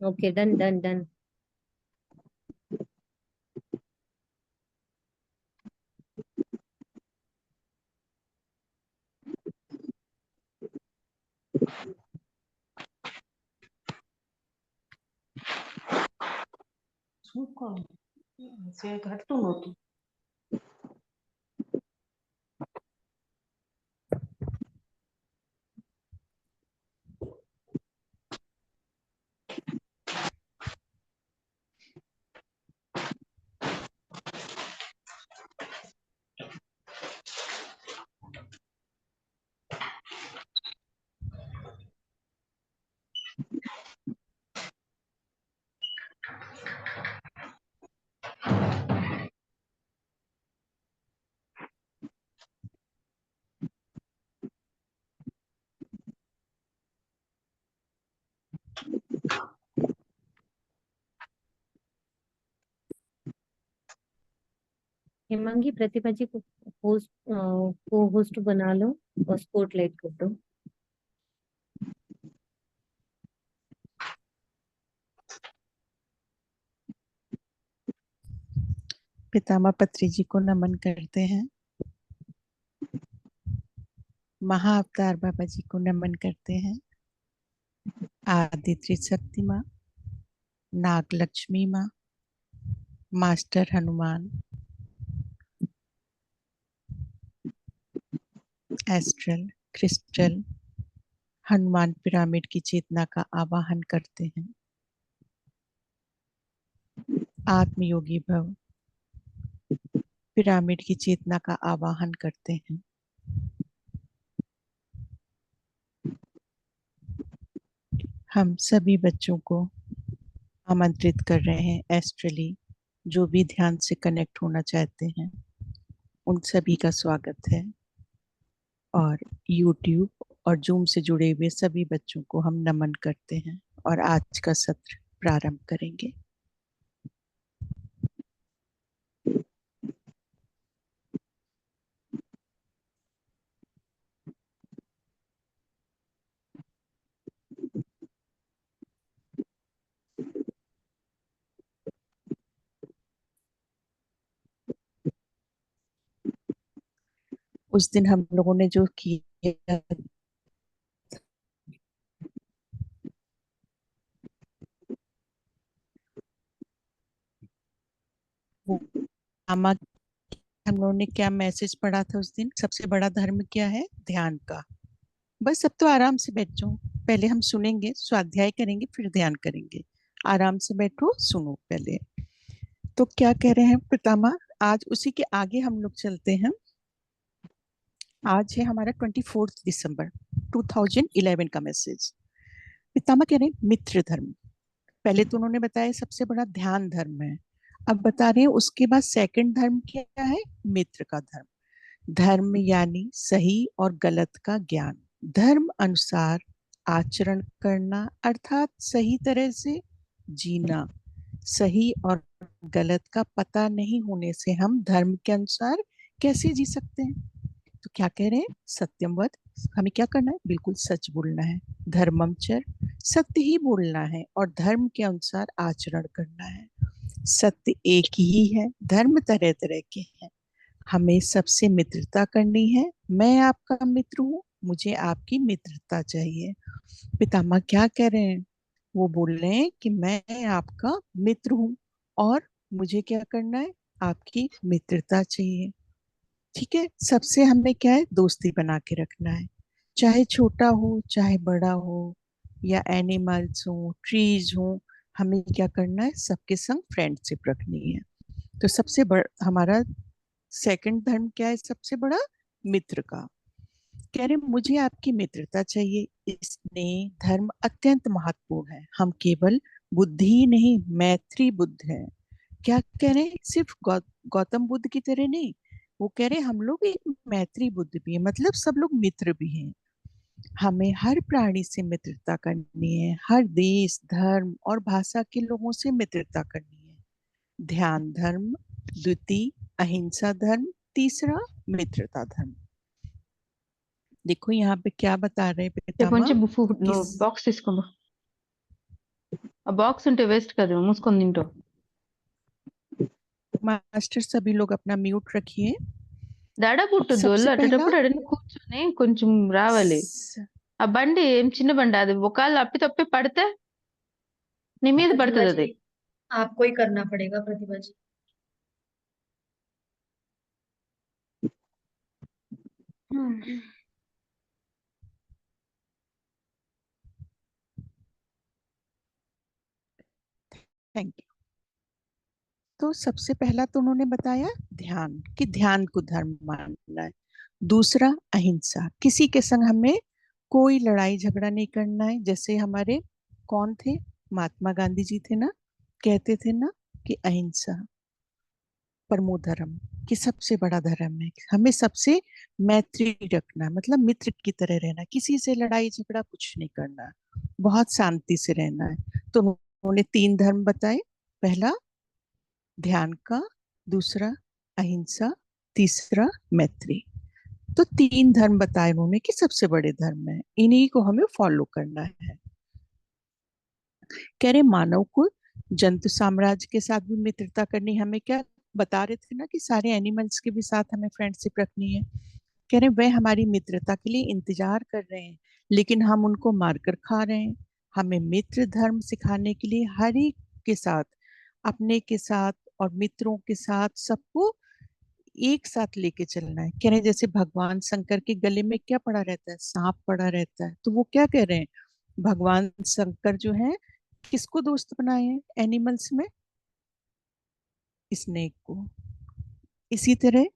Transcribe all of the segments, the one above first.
Okay, done done done. Super. Sehr gratulado. Hemangi, Pratibha ji को host को host बना लो और स्पॉटलाइट कर दो। पितामह पत्री जी को नमन करते हैं। महाअवतार बाबा जी को नमन करते हैं। आदि त्रिशक्ति माँ, नाग लक्ष्मी माँ, master Hanuman, astral crystal, Hanuman pyramid की चेतना का आवाहन करते हैं। आत्मयोगी भव पिरामिड की चेतना का आवाहन करते हैं। हम सभी बच्चों को आमंत्रित कर रहे हैं एस्ट्रली, जो भी ध्यान से कनेक्ट होना चाहते हैं उन सभी का स्वागत है। और यूट्यूब और जूम से जुड़े हुए सभी बच्चों को हम नमन करते हैं और आज का सत्र प्रारंभ करेंगे। उस दिन हम लोगों ने जो किया वो आमा, हम लोगों ने क्या मैसेज पढ़ा था उस दिन? सबसे बड़ा धर्म क्या है? ध्यान का। बस अब तो आराम से बैठ जाओ। पहले हम सुनेंगे, स्वाध्याय करेंगे, फिर ध्यान करेंगे। आराम से बैठो, सुनो पहले। तो क्या कह रहे हैं पितामह? आज उसी के आगे हम लोग चलते हैं। आज है हमारा 24 दिसंबर 2011 का मैसेज। पितामह कह रहे हैं मित्र धर्म। पहले तो उन्होंने बताया सबसे बड़ा ध्यान धर्म है। अब बता रहे हैं उसके बाद सेकंड धर्म क्या है? मित्र का धर्म। धर्म यानी सही और गलत का ज्ञान, धर्म अनुसार आचरण करना, अर्थात सही तरह से जीना। सही और गलत का पता नहीं होने से हम धर्म के अनुसार कैसे जी सकते हैं? तो क्या कह रहे हैं? सत्यम वद। हमें क्या करना है? बिल्कुल सच बोलना है। धर्मम चर, सत्य ही बोलना है और धर्म के अनुसार आचरण करना है। सत्य एक ही है, धर्म तरह तरह के हैं। हमें सबसे मित्रता करनी है। मैं आपका मित्र हूँ, मुझे आपकी मित्रता चाहिए। पितामह क्या कह रहे हैं? वो बोल रहे हैं कि मैं आपका मित्र हूँ और मुझे क्या करना है? आपकी मित्रता चाहिए। ठीक है, सबसे हमें क्या है? दोस्ती बना के रखना है। चाहे छोटा हो चाहे बड़ा हो, या एनिमल्स हो, ट्रीज हो, हमें क्या करना है? सबके संग फ्रेंडशिप रखनी है। तो सबसे बड़ा हमारा सेकंड धर्म क्या है? सबसे बड़ा मित्र का। कह रहे मुझे आपकी मित्रता चाहिए। इसमें धर्म अत्यंत महत्वपूर्ण है। हम केवल बुद्धि ही नहीं, मैत्री बुद्ध है। क्या कह रहे हैं? सिर्फ गौतम बुद्ध की तरह नहीं, वो कह रहे हैं हम लोग एक मैत्री बुद्ध भी है, मतलब सब लोग मित्र भी हैं। हमें हर प्राणी से मित्रता करनी है, हर देश, धर्म और भाषा के लोगों से मित्रता करनी है। ध्यान धर्म, द्वितीय अहिंसा धर्म, तीसरा मित्रता धर्म। देखो यहाँ पे क्या बता रहे हैं Se पितामह pode bufo कि no box తీసుకుందాం. ఆ బాక్స్ ఉంటే వేస్ట్ కదా మూసుకొని తింటావు. मास्टर सभी लोग अपना म्यूट रखिए। దడ పుట్టద్దు सबसे ఒళ్ళు पहला అట్టేటప్పుడు అడని కూర్చొని కొంచెం రావాలి. स- ఆ బండి ఏం చిన్న బండి అది ఒకవేళ అప్పి తప్పి పడితే నీ మీద प्रतिभा పడుతుంది అది. जी आपको ही करना पड़ेगा प्रतिभा जी। Thank you. तो सबसे पहला तो उन्होंने बताया ध्यान, कि ध्यान को धर्म मानना है। दूसरा अहिंसा, किसी के संग हमें कोई लड़ाई झगड़ा नहीं करना है। जैसे हमारे कौन थे, महात्मा गांधी जी थे ना, कहते थे ना कि अहिंसा परमो धर्म, कि सबसे बड़ा धर्म है। हमें सबसे मैत्री रखना है, मतलब मित्र की तरह रहना, किसी से लड़ाई झगड़ा कुछ नहीं करना, बहुत शांति से रहना है। तो उन्होंने 3 धर्म बताए, पहला ध्यान का, दूसरा अहिंसा, तीसरा मैत्री। तो 3 धर्म बताए उन्होंने कि सबसे बड़े धर्म है, इन्हीं को हमें फॉलो करना है। कह रहे मानव को जंतु साम्राज्य के साथ भी मित्रता करनी, हमें क्या बता रहे थे ना कि सारे एनिमल्स के भी साथ हमें फ्रेंडशिप रखनी है। कह रहे वह हमारी मित्रता के लिए इंतजार कर रहे हैं, लेकिन हम उनको मारकर खा रहे हैं। हमें मित्र धर्म सिखाने के लिए हर एक के साथ, अपने के साथ और मित्रों के साथ, सबको एक साथ लेके चलना है। कह रहे हैं जैसे भगवान शंकर के गले में क्या पड़ा रहता है, सांप पड़ा रहता है, तो वो क्या कह रहे हैं, भगवान शंकर जो है किसको दोस्त बनाए हैं एनिमल्स में, स्नेक को। इसी तरह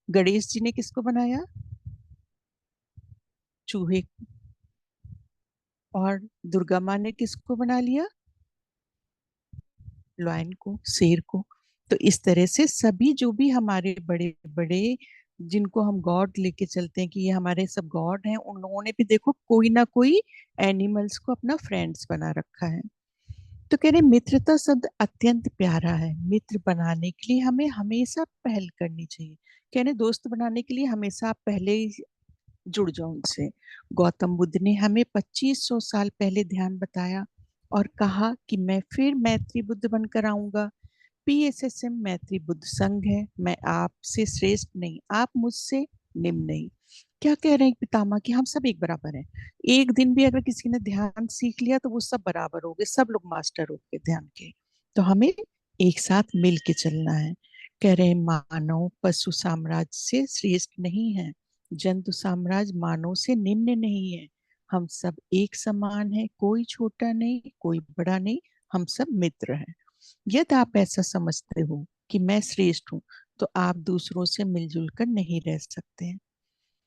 गणेश जी ने किसको बनाया, चूहे को। और दुर्गा माँ ने किसको बना लिया, लॉयन को, शेर को। तो इस तरह से सभी जो भी हमारे बड़े बड़े, जिनको हम गॉड लेके चलते हैं कि ये हमारे सब गॉड हैं, उन लोगों ने भी देखो कोई ना कोई एनिमल्स को अपना फ्रेंड्स बना रखा है। तो कह रहे मित्रता शब्द अत्यंत प्यारा है, मित्र बनाने के लिए हमें हमेशा पहल करनी चाहिए। कह रहे दोस्त बनाने के लिए हमेशा आप पहले ही जुड़ जाओ उनसे। गौतम बुद्ध ने हमें 2500 साल पहले ध्यान बताया और कहा कि मैं फिर मैत्री बुद्ध बनकर आऊंगा। पीएसएसएम मैत्री बुद्ध संघ है, मैं आपसे श्रेष्ठ नहीं, आप मुझसे निम्न नहीं। क्या कह रहे हैं पितामह कि हम सब एक बराबर हैं। एक दिन भी अगर किसी ने ध्यान सीख लिया तो वो सब बराबर हो गए, सब लोग मास्टर हो गए ध्यान के। तो हमें एक साथ मिल के चलना है। कह रहे हैं मानव पशु साम्राज्य से श्रेष्ठ नहीं है, जंतु साम्राज्य मानव से निम्न नहीं है। हम सब एक समान है, कोई छोटा नहीं कोई बड़ा नहीं, हम सब मित्र हैं। यदि आप ऐसा समझते हो कि मैं श्रेष्ठ हूं, तो आप दूसरों से मिलजुल कर नहीं रह सकते हैं।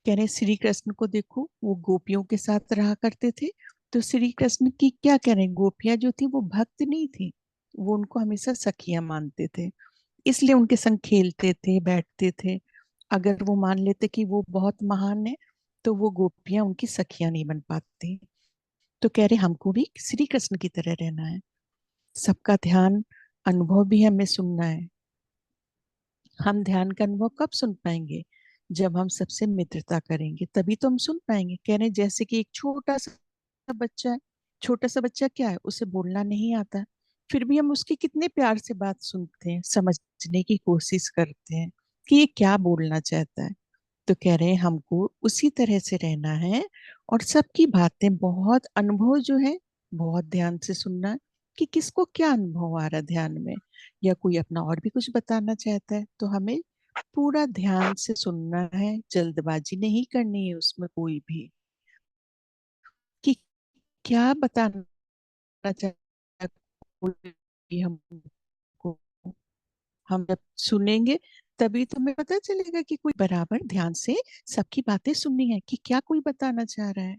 कह रहे श्री कृष्ण को देखो, वो गोपियों के साथ रहा करते थे। तो श्री कृष्ण की क्या कह रहे हैं, गोपियां जो थी वो भक्त नहीं थी, वो उनको हमेशा सखियां मानते थे, इसलिए उनके संग खेलते थे, बैठते थे। अगर वो मान लेते कि वो बहुत महान है, तो वो गोपियां उनकी सखियां नहीं बन पाती। तो कह रहे हमको भी श्री कृष्ण की तरह रहना है, सबका ध्यान अनुभव भी हमें सुनना है। हम ध्यान का अनुभव कब सुन पाएंगे, जब हम सबसे मित्रता करेंगे, तभी तो हम सुन पाएंगे। कह रहे जैसे कि एक छोटा सा बच्चा है, छोटा सा बच्चा क्या है, उसे बोलना नहीं आता, फिर भी हम उसकी कितने प्यार से बात सुनते हैं, समझने की कोशिश करते हैं कि ये क्या बोलना चाहता है। तो कह रहे हैं हमको उसी तरह से रहना है और सबकी बातें बहुत अनुभव जो है बहुत ध्यान से सुनना है कि किसको क्या अनुभव आ रहा है ध्यान में, या कोई अपना और भी कुछ बताना चाहता है। तो हमें पूरा ध्यान से सुनना है, जल्दबाजी नहीं करनी है उसमें कोई भी, कि क्या बताना चाहता है कोई हमको। हम जब सुनेंगे तभी तो हमें पता चलेगा कि कोई बराबर ध्यान से सबकी बातें सुननी है कि क्या कोई बताना चाह रहा है।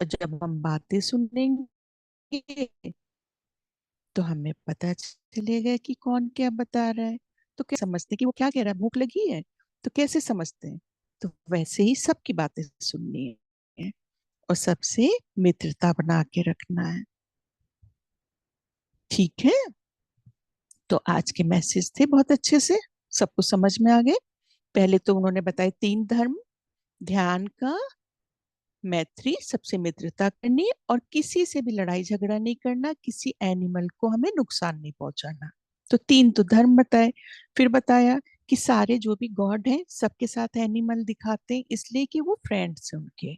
और जब हम बातें सुनेंगे तो हमें पता चलेगा कि कौन क्या बता रहा है। तो कैसे समझते हैं कि वो क्या कह रहा है, भूख लगी है, तो कैसे समझते हैं। तो वैसे ही सबकी बातें सुननी है और सबसे मित्रता बना के रखना है। ठीक है, तो आज के मैसेज थे बहुत अच्छे से, सबको समझ में आ गए। पहले तो उन्होंने बताया 3 धर्म, ध्यान का, मैत्री, सबसे मित्रता करनी और किसी से भी लड़ाई झगड़ा नहीं करना, किसी एनिमल को हमें नुकसान नहीं पहुंचाना। तो 3 तो धर्म बताए। फिर बताया कि सारे जो भी गॉड हैं सबके साथ एनिमल दिखाते हैं, इसलिए कि वो फ्रेंड्स हैं उनके।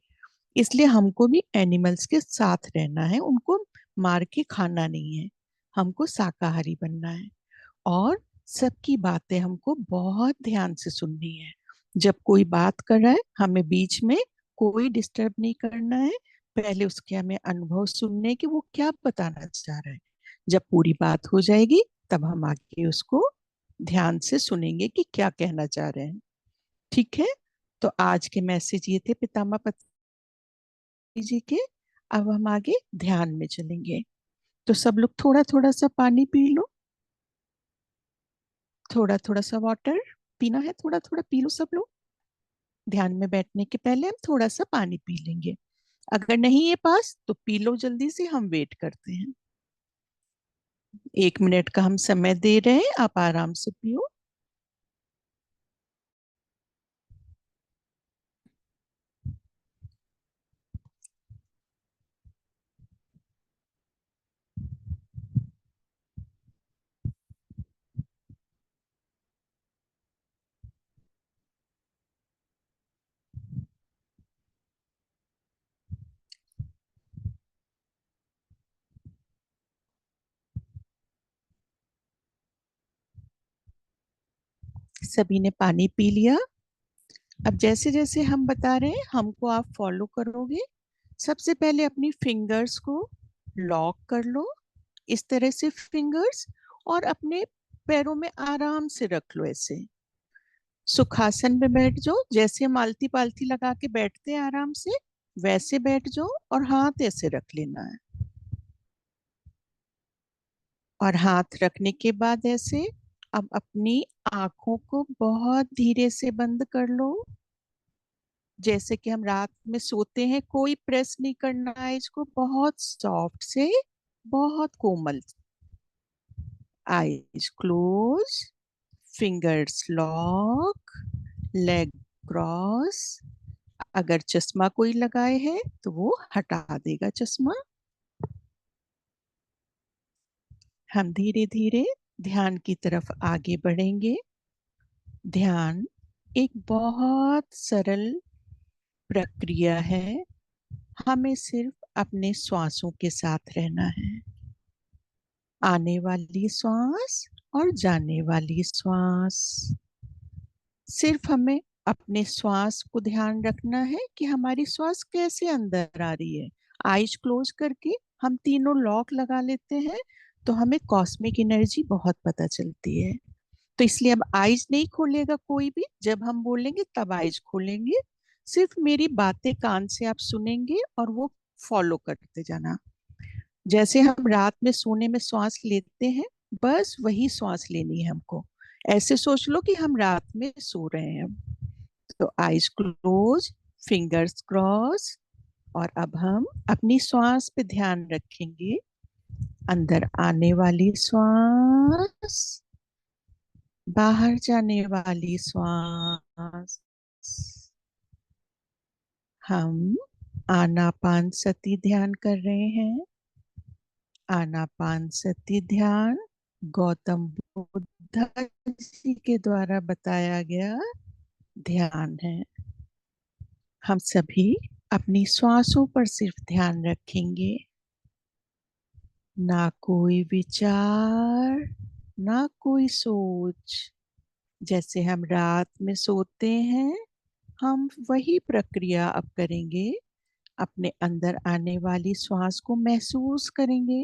इसलिए हमको भी एनिमल्स के साथ रहना है, उनको मार के खाना नहीं है, हमको शाकाहारी बनना है। और सबकी बातें हमको बहुत ध्यान से सुननी है। जब कोई बात कर रहा है हमें बीच में कोई डिस्टर्ब नहीं करना है, पहले उसके हमें अनुभव सुनने कि वो क्या बताना चाह रहा है। जब पूरी बात हो जाएगी तब हम आगे उसको ध्यान से सुनेंगे कि क्या कहना चाह रहे हैं। ठीक है, तो आज के मैसेज ये थे पितामह पत्नी जी के। अब हम आगे ध्यान में चलेंगे। तो सब लोग थोड़ा थोड़ा सा पानी पी लो, थोड़ा थोड़ा सा वाटर पीना है, थोड़ा थोड़ा पी लो सब लोग। ध्यान में बैठने के पहले हम थोड़ा सा पानी पी लेंगे। अगर नहीं है पास तो पी लो जल्दी से, हम वेट करते हैं। 1 मिनट का हम समय दे रहे हैं, आप आराम से पियो। सभी ने पानी पी लिया। अब जैसे जैसे हम बता रहे हैं हमको आप फॉलो करोगे। सबसे पहले अपनी फिंगर्स को लॉक कर लो, इस तरह से फिंगर्स, और अपने पैरों में आराम से रख लो। ऐसे सुखासन में बैठ जाओ, जैसे हम आलती पालती लगा के बैठते हैं आराम से, वैसे बैठ जाओ और हाथ ऐसे रख लेना है। और हाथ रखने के बाद ऐसे अब अपनी आंखों को बहुत धीरे से बंद कर लो। जैसे कि हम रात में सोते हैं, कोई प्रेस नहीं करना है इसको, बहुत सॉफ्ट से, बहुत कोमल। Eyes close, fingers lock, leg cross. अगर चश्मा कोई लगाए है तो वो हटा देगा चश्मा। हम धीरे धीरे ध्यान की तरफ आगे बढ़ेंगे। ध्यान एक बहुत सरल प्रक्रिया है, हमें सिर्फ अपने श्वासों के साथ रहना है। आने वाली श्वास और जाने वाली श्वास, सिर्फ हमें अपने श्वास को ध्यान रखना है कि हमारी श्वास कैसे अंदर आ रही है। आईज क्लोज करके हम तीनों लॉक लगा लेते हैं तो हमें कॉस्मिक एनर्जी बहुत पता चलती है। तो इसलिए अब आईज नहीं खोलेगा कोई भी, जब हम बोलेंगे तब आईज खोलेंगे। सिर्फ मेरी बातें कान से आप सुनेंगे और वो फॉलो करते जाना। जैसे हम रात में सोने में श्वास लेते हैं, बस वही श्वास लेनी है हमको। ऐसे सोच लो कि हम रात में सो रहे हैं। तो आईज क्लोज, फिंगर्स क्रॉस, और अब हम अपनी श्वास पे ध्यान रखेंगे। अंदर आने वाली श्वास, बाहर जाने वाली श्वास। हम आनापान सती ध्यान कर रहे हैं। आनापान सती ध्यान गौतम बुद्ध जी के द्वारा बताया गया ध्यान है। हम सभी अपनी श्वासों पर सिर्फ ध्यान रखेंगे, ना कोई विचार, ना कोई सोच। जैसे हम रात में सोते हैं, हम वही प्रक्रिया अब करेंगे। अपने अंदर आने वाली श्वास को महसूस करेंगे,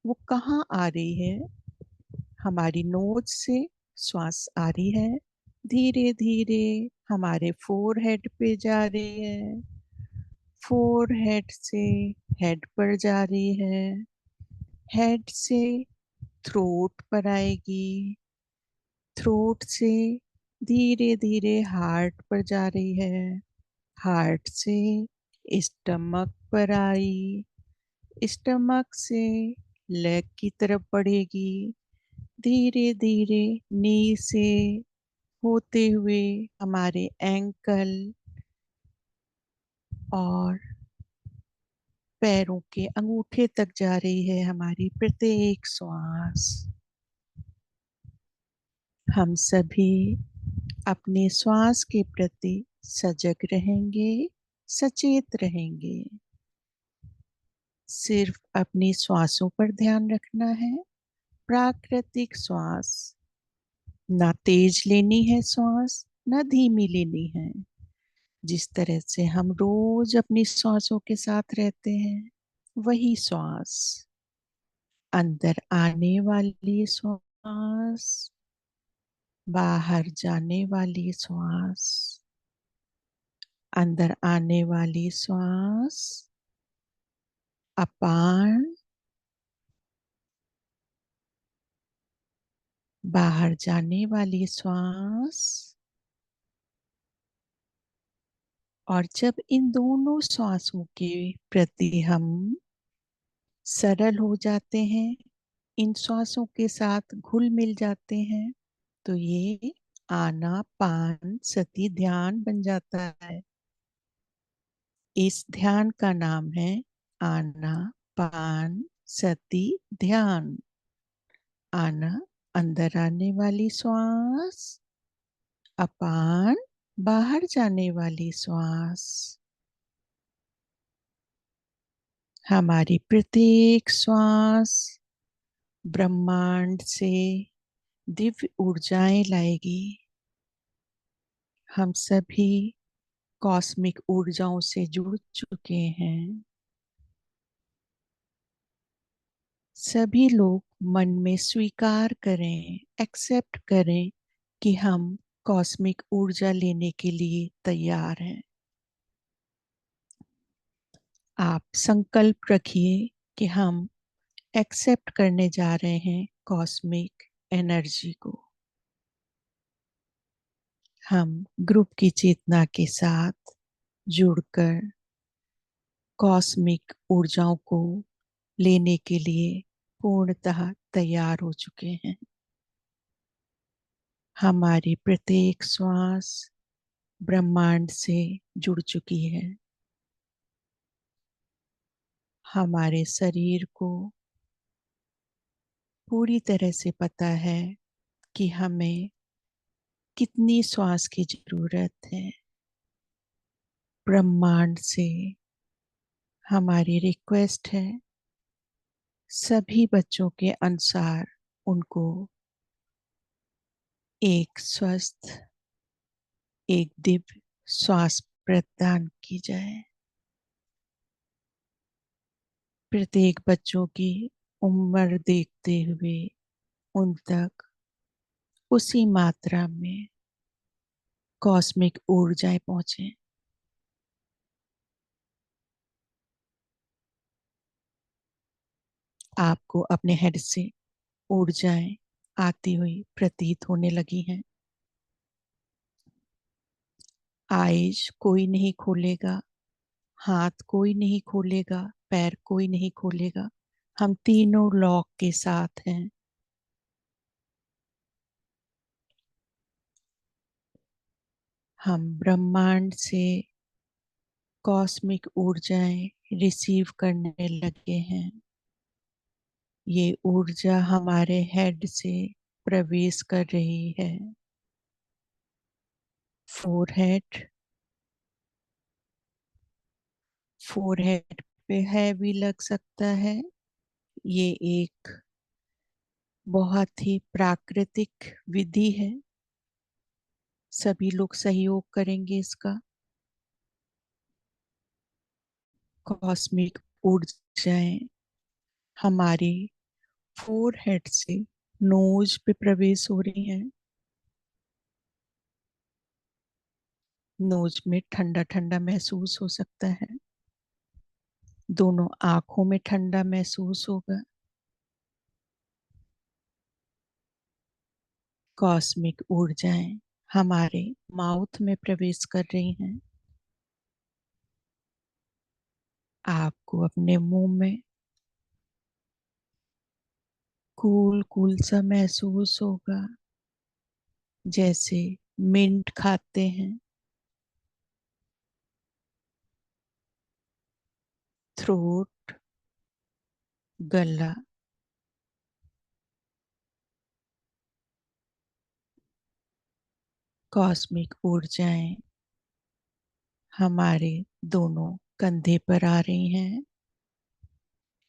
वो कहाँ आ रही है। हमारी नोज से श्वास आ रही है, धीरे धीरे हमारे फोरहेड पे जा रही है, फोरहेड से हेड पर जा रही है, हेड से थ्रोट पर आएगी, थ्रोट से धीरे धीरे हार्ट पर जा रही है, हार्ट से स्टमक पर आई, स्टमक से लेग की तरफ बढ़ेगी, धीरे धीरे नी से होते हुए हमारे एंकल और पैरों के अंगूठे तक जा रही है हमारी प्रत्येक श्वास। हम सभी अपने श्वास के प्रति सजग रहेंगे, सचेत रहेंगे। सिर्फ अपनी श्वासों पर ध्यान रखना है, प्राकृतिक श्वास। ना तेज लेनी है श्वास, ना धीमी लेनी है। जिस तरह से हम रोज अपनी श्वासों के साथ रहते हैं, वही श्वास। अंदर आने वाली श्वास, बाहर जाने वाली श्वास। अंदर आने वाली श्वास अपान, बाहर जाने वाली श्वास। और जब इन दोनों श्वासों के प्रति हम सरल हो जाते हैं, इन श्वासों के साथ घुल मिल जाते हैं, तो ये आनापान सति ध्यान बन जाता है। इस ध्यान का नाम है आनापान सति ध्यान। आना, अंदर आने वाली श्वास। अपान, बाहर जाने वाली श्वास। हमारी प्रत्येक श्वास ब्रह्मांड से दिव्य ऊर्जाएं लाएगी। हम सभी कॉस्मिक ऊर्जाओं से जुड़ चुके हैं। सभी लोग मन में स्वीकार करें, एक्सेप्ट करें कि हम कॉस्मिक ऊर्जा लेने के लिए तैयार हैं। आप संकल्प रखिए कि हम एक्सेप्ट करने जा रहे हैं कॉस्मिक एनर्जी को। हम ग्रुप की चेतना के साथ जुड़कर कॉस्मिक ऊर्जाओं को लेने के लिए पूर्णतः तैयार हो चुके हैं। हमारी प्रत्येक श्वास ब्रह्मांड से जुड़ चुकी है। हमारे शरीर को पूरी तरह से पता है कि हमें कितनी श्वास की जरूरत है। ब्रह्मांड से हमारी रिक्वेस्ट है, सभी बच्चों के अनुसार उनको एक स्वस्थ, एक दिव्य श्वास प्रदान की जाए। प्रत्येक बच्चों की उम्र देखते हुए उन तक उसी मात्रा में कॉस्मिक ऊर्जाएं पहुंचे। आपको अपने हेड से ऊर्जाएं आती हुई प्रतीत होने लगी हैं। आईज कोई नहीं खोलेगा, हाथ कोई नहीं खोलेगा, पैर कोई नहीं खोलेगा। हम तीनों लॉक के साथ हैं। हम ब्रह्मांड से कॉस्मिक ऊर्जाएं रिसीव करने लगे हैं। ये ऊर्जा हमारे हेड से प्रवेश कर रही है। फोरहेड, फोरहेड पे हैवी लग सकता है। ये एक बहुत ही प्राकृतिक विधि है। सभी लोग सहयोग करेंगे इसका। कॉस्मिक ऊर्जाएं हमारी फोरहेड से नोज पे प्रवेश हो रही हैं। नोज में ठंडा ठंडा महसूस हो सकता है। दोनों आंखों में ठंडा महसूस होगा। कॉस्मिक ऊर्जाएं हमारे माउथ में प्रवेश कर रही हैं। आपको अपने मुंह में कूल कूल सा महसूस होगा, जैसे मिंट खाते हैं। थ्रोट, गला, कॉस्मिक ऊर्जाएं हमारे दोनों कंधे पर आ रही हैं।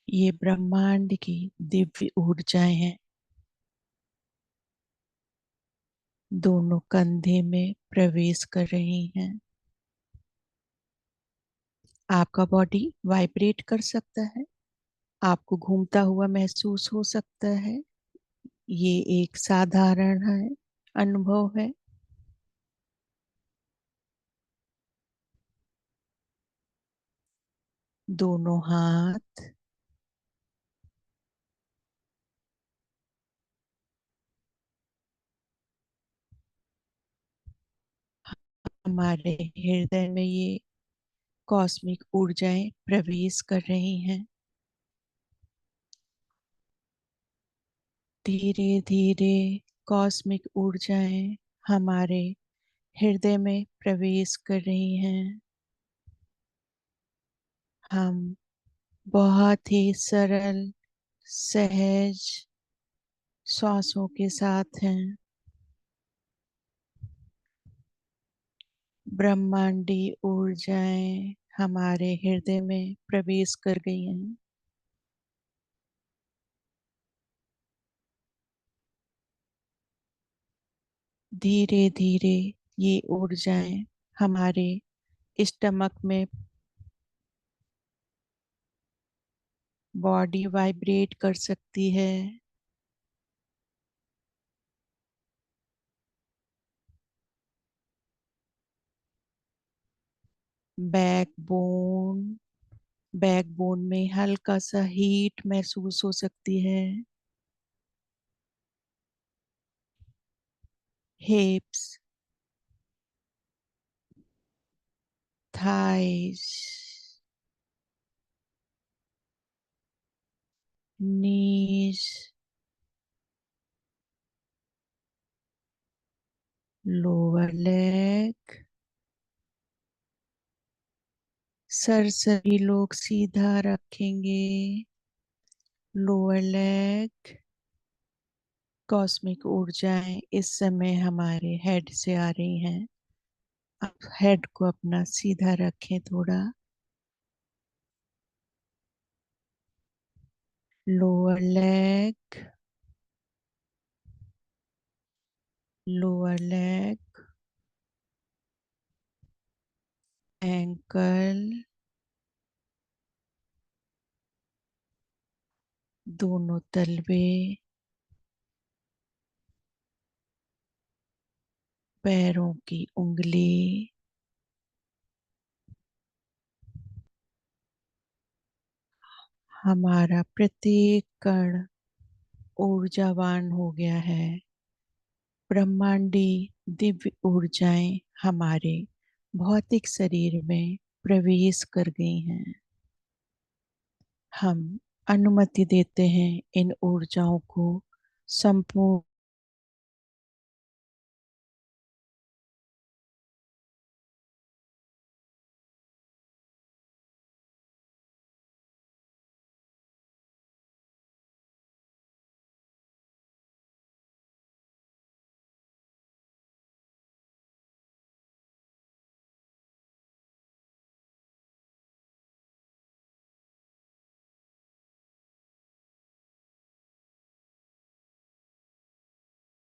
ये ब्रह्मांड की दिव्य ऊर्जाएं हैं। दोनों कंधे में प्रवेश कर रही हैं। आपका बॉडी वाइब्रेट कर सकता है, आपको घूमता हुआ महसूस हो सकता है। ये एक साधारण है अनुभव है। दोनों हाथ हमारे हृदय में ये कॉस्मिक ऊर्जाएं प्रवेश कर रही हैं। धीरे धीरे कॉस्मिक ऊर्जाएं हमारे हृदय में प्रवेश कर रही हैं। हम बहुत ही सरल सहज श्वासों के साथ हैं। ब्रह्मांडी ऊर्जाएं हमारे हृदय में प्रवेश कर गई हैं। धीरे धीरे ये ऊर्जाएं हमारे स्टमक में बॉडी वाइब्रेट कर सकती है। बैकबोन बैकबोन में हल्का सा हीट महसूस हो सकती है। हिप्स, थाइस, नीज, लोअर लेग। सर सभी लोग सीधा रखेंगे। Lower leg. कॉस्मिक ऊर्जाएं इस समय हमारे हेड से आ रही हैं। आप हेड को अपना सीधा रखें थोड़ा। Lower leg, lower leg, ankle, दोनों तलवे, पैरों की उंगली, हमारा प्रत्येक कण ऊर्जावान हो गया है। ब्रह्मांडी दिव्य ऊर्जाएं हमारे भौतिक शरीर में प्रवेश कर गई हैं। हम अनुमति देते हैं इन ऊर्जाओं को संपूर्ण